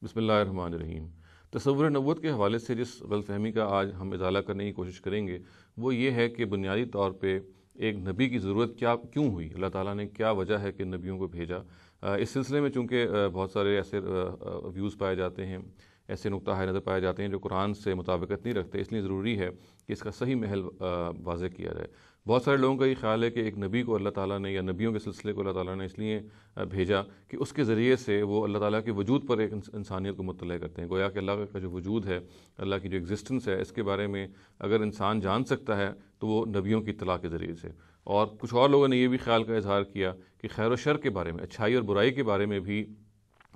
بسم اللہ الرحمن الرحیم۔ تصور نبوت کے حوالے سے جس غلط فہمی کا آج ہم ازالہ کرنے کی کوشش کریں گے وہ یہ ہے کہ بنیادی طور پہ ایک نبی کی ضرورت کیوں ہوئی، اللہ تعالیٰ نے کیا وجہ ہے کہ نبیوں کو بھیجا۔ اس سلسلے میں چونکہ بہت سارے ایسے ویوز پائے جاتے ہیں، ایسے نقطہ نظر پائے جاتے ہیں جو قرآن سے مطابقت نہیں رکھتے، اس لیے ضروری ہے کہ اس کا صحیح محل واضح کیا جائے۔ بہت سارے لوگوں کا یہ خیال ہے کہ ایک نبی کو اللہ تعالیٰ نے یا نبیوں کے سلسلے کو اللہ تعالیٰ نے اس لیے بھیجا کہ اس کے ذریعے سے وہ اللہ تعالیٰ کے وجود پر ایک انسانیت کو مطلع کرتے ہیں، گویا کہ اللہ کا جو وجود ہے، اللہ کی جو ایگزسٹنس ہے، اس کے بارے میں اگر انسان جان سکتا ہے تو وہ نبیوں کی اطلاع کے ذریعے سے۔ اور کچھ اور لوگوں نے یہ بھی خیال کا اظہار کیا کہ خیر و شر کے بارے میں، اچھائی اور برائی کے بارے میں بھی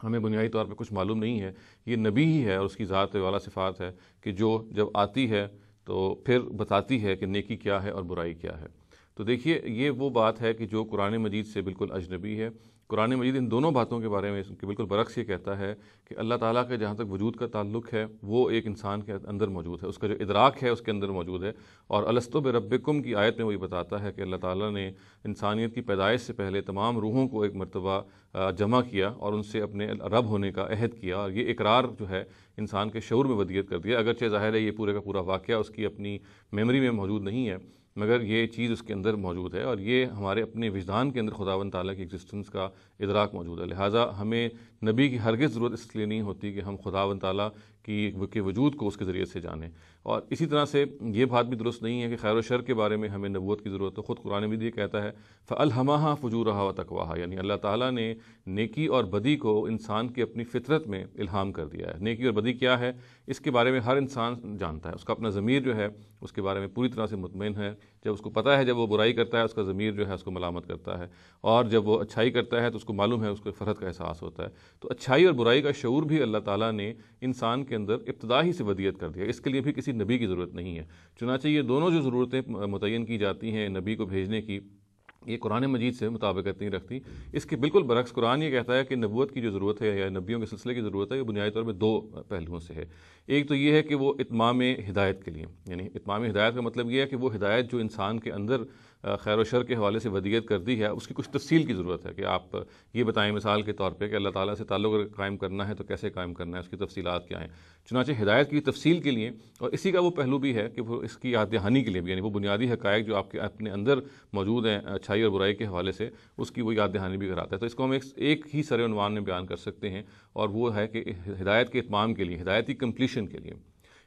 ہمیں بنیادی طور پہ کچھ معلوم نہیں ہے، یہ نبی ہی ہے اور اس کی ذات والا صفات ہے کہ جو جب آتی ہے تو پھر بتاتی ہے کہ نیکی کیا ہے اور برائی کیا ہے۔ تو دیکھیے، یہ وہ بات ہے کہ جو قرآن مجید سے بالکل اجنبی ہے۔ قرآن مجید ان دونوں باتوں کے بارے میں بالکل برعکس یہ کہتا ہے کہ اللہ تعالیٰ کا جہاں تک وجود کا تعلق ہے وہ ایک انسان کے اندر موجود ہے، اس کا جو ادراک ہے اس کے اندر موجود ہے۔ اور الستو بربکم کی آیت میں وہ یہ بتاتا ہے کہ اللہ تعالیٰ نے انسانیت کی پیدائش سے پہلے تمام روحوں کو ایک مرتبہ جمع کیا اور ان سے اپنے رب ہونے کا عہد کیا، اور یہ اقرار جو ہے انسان کے شعور میں ودیت کر دیا۔ اگرچہ ظاہر ہے یہ پورے کا پورا واقعہ اس کی اپنی میموری میں موجود نہیں ہے، مگر یہ چیز اس کے اندر موجود ہے اور یہ ہمارے اپنے وجدان کے اندر خداوند تعالیٰ کی ایگزسٹنس کا ادراک موجود ہے۔ لہٰذا ہمیں نبی کی ہرگز ضرورت اس لیے نہیں ہوتی کہ ہم خداوند تعالیٰ کے وجود کو اس کے ذریعے سے جانیں۔ اور اسی طرح سے یہ بات بھی درست نہیں ہے کہ خیر و شر کے بارے میں ہمیں نبوت کی ضرورت ہے۔ خود قرآن مجید یہ کہتا ہے فَأَلْهَمَهَا فُجُورَهَا وَتَقْوَاهَا، یعنی اللہ تعالیٰ نے نیکی اور بدی کو انسان کی اپنی فطرت میں الہام کر دیا ہے۔ نیکی اور بدی کیا ہے اس کے بارے میں ہر انسان جانتا ہے، اس کا اپنا ضمیر جو ہے اس کے بارے میں پوری طرح سے مطمئن ہے۔ جب اس کو پتہ ہے، جب وہ برائی کرتا ہے اس کا ضمیر جو ہے اس کو ملامت کرتا ہے، اور جب وہ اچھائی کرتا ہے تو اس کو معلوم ہے، اس کو فرحت کا احساس ہوتا ہے۔ تو اچھائی اور برائی کا شعور بھی اللہ تعالیٰ نے انسان کے اندر ابتدا ہی سے ودیت کر دیا، اس کے لیے بھی کسی نبی کی ضرورت نہیں ہے۔ چنانچہ یہ دونوں جو ضرورتیں متعین کی جاتی ہیں نبی کو بھیجنے کی، یہ قرآن مجید سے مطابقت نہیں رکھتی۔ اس کے بالکل برعکس قرآن یہ کہتا ہے کہ نبوت کی جو ضرورت ہے یا نبیوں کے سلسلے کی ضرورت ہے، یہ بنیادی طور پہ دو پہلوؤں سے ہے۔ ایک تو یہ ہے کہ وہ اتمام ہدایت کے لیے، یعنی اتمام ہدایت کا مطلب یہ ہے کہ وہ ہدایت جو انسان کے اندر خیر و شر کے حوالے سے ودیت کر دی ہے، اس کی کچھ تفصیل کی ضرورت ہے کہ آپ یہ بتائیں مثال کے طور پہ کہ اللہ تعالیٰ سے تعلق اگر قائم کرنا ہے تو کیسے قائم کرنا ہے، اس کی تفصیلات کیا ہیں۔ چنانچہ ہدایت کی تفصیل کے لیے، اور اسی کا وہ پہلو بھی ہے کہ وہ اس کی یاد دہانی کے لیے بھی، یعنی وہ بنیادی حقائق جو آپ کے اپنے اندر موجود ہیں اچھائی اور برائی کے حوالے سے، اس کی وہ یاد دہانی بھی کراتا ہے۔ تو اس کو ہم ایک ہی سر عنوان میں بیان کر سکتے ہیں، اور وہ ہے کہ ہدایت کے اتمام کے لیے، ہدایت کی کمپلیشن کے لیے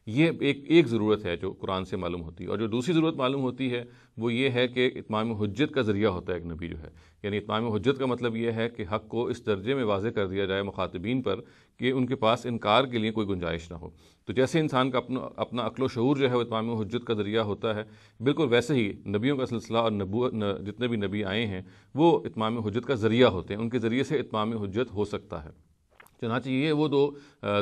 یہ ایک ضرورت ہے جو قرآن سے معلوم ہوتی ہے۔ اور جو دوسری ضرورت معلوم ہوتی ہے وہ یہ ہے کہ اتمام حجت کا ذریعہ ہوتا ہے ایک نبی جو ہے، یعنی اتمام حجت کا مطلب یہ ہے کہ حق کو اس درجے میں واضح کر دیا جائے مخاطبین پر کہ ان کے پاس انکار کے لیے کوئی گنجائش نہ ہو۔ تو جیسے انسان کا اپنا عقل و شعور جو ہے وہ اتمام حجت کا ذریعہ ہوتا ہے، بالکل ویسے ہی نبیوں کا سلسلہ اور جتنے بھی نبی آئے ہیں وہ اتمام حجت کا ذریعہ ہوتے ہیں، ان کے ذریعے سے اتمام حجت ہو سکتا ہے۔ چنانچہ یہ وہ دو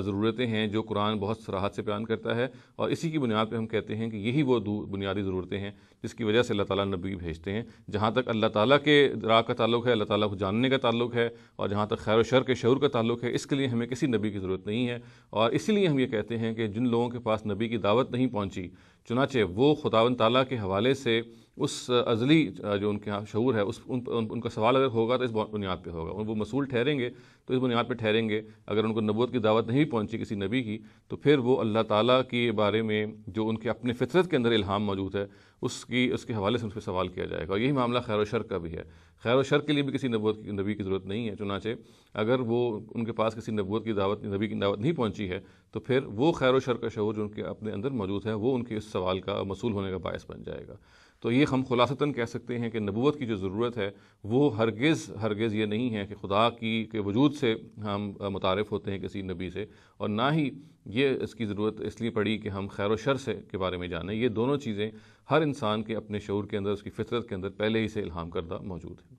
ضرورتیں ہیں جو قرآن بہت صراحت سے بیان کرتا ہے، اور اسی کی بنیاد پہ ہم کہتے ہیں کہ یہی وہ دو بنیادی ضرورتیں ہیں جس کی وجہ سے اللہ تعالیٰ نبی بھیجتے ہیں۔ جہاں تک اللہ تعالیٰ کے راہ کا تعلق ہے، اللہ تعالیٰ کو جاننے کا تعلق ہے، اور جہاں تک خیر و شر کے شعور کا تعلق ہے، اس کے لیے ہمیں کسی نبی کی ضرورت نہیں ہے۔ اور اسی لیے ہم یہ کہتے ہیں کہ جن لوگوں کے پاس نبی کی دعوت نہیں پہنچی، چنانچہ وہ خداوند تعالیٰ کے حوالے سے اس ازلی جو ان کے یہاں شعور ہے ان کا سوال اگر ہوگا تو اس بنیاد پہ ہوگا، وہ مسئول ٹھہریں گے تو اس بنیاد پہ ٹھہریں گے۔ اگر ان کو نبوت کی دعوت نہیں پہنچی کسی نبی کی تو پھر وہ اللہ تعالیٰ کے بارے میں جو ان کے اپنے فطرت کے اندر الہام موجود ہے اس کے حوالے سے ان سے سوال کیا جائے گا۔ اور یہی معاملہ خیر و شر کا بھی ہے۔ خیر و شر کے لیے بھی کسی نبی کی ضرورت نہیں ہے، چنانچہ اگر وہ ان کے پاس کسی نبی کی دعوت نہیں پہنچی ہے تو پھر وہ خیر و شر کا شعور جو ان کے اپنے اندر موجود ہے وہ ان کے اس سوال کا مسئول ہونے کا باعث بن جائے گا۔ تو یہ ہم خلاصتاً کہہ سکتے ہیں کہ نبوت کی جو ضرورت ہے وہ ہرگز یہ نہیں ہے کہ خدا کے وجود سے ہم متعارف ہوتے ہیں کسی نبی سے، اور نہ ہی یہ اس کی ضرورت اس لیے پڑی کہ ہم خیر و شر کے بارے میں جانیں۔ یہ دونوں چیزیں ہر انسان کے اپنے شعور کے اندر، اس کی فطرت کے اندر پہلے ہی سے الہام کردہ موجود ہیں۔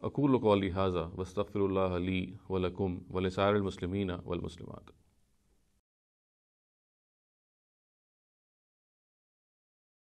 اقول قولی ھذا واستغفر اللہ لی ولکم ولسائر المسلمین والمسلمات۔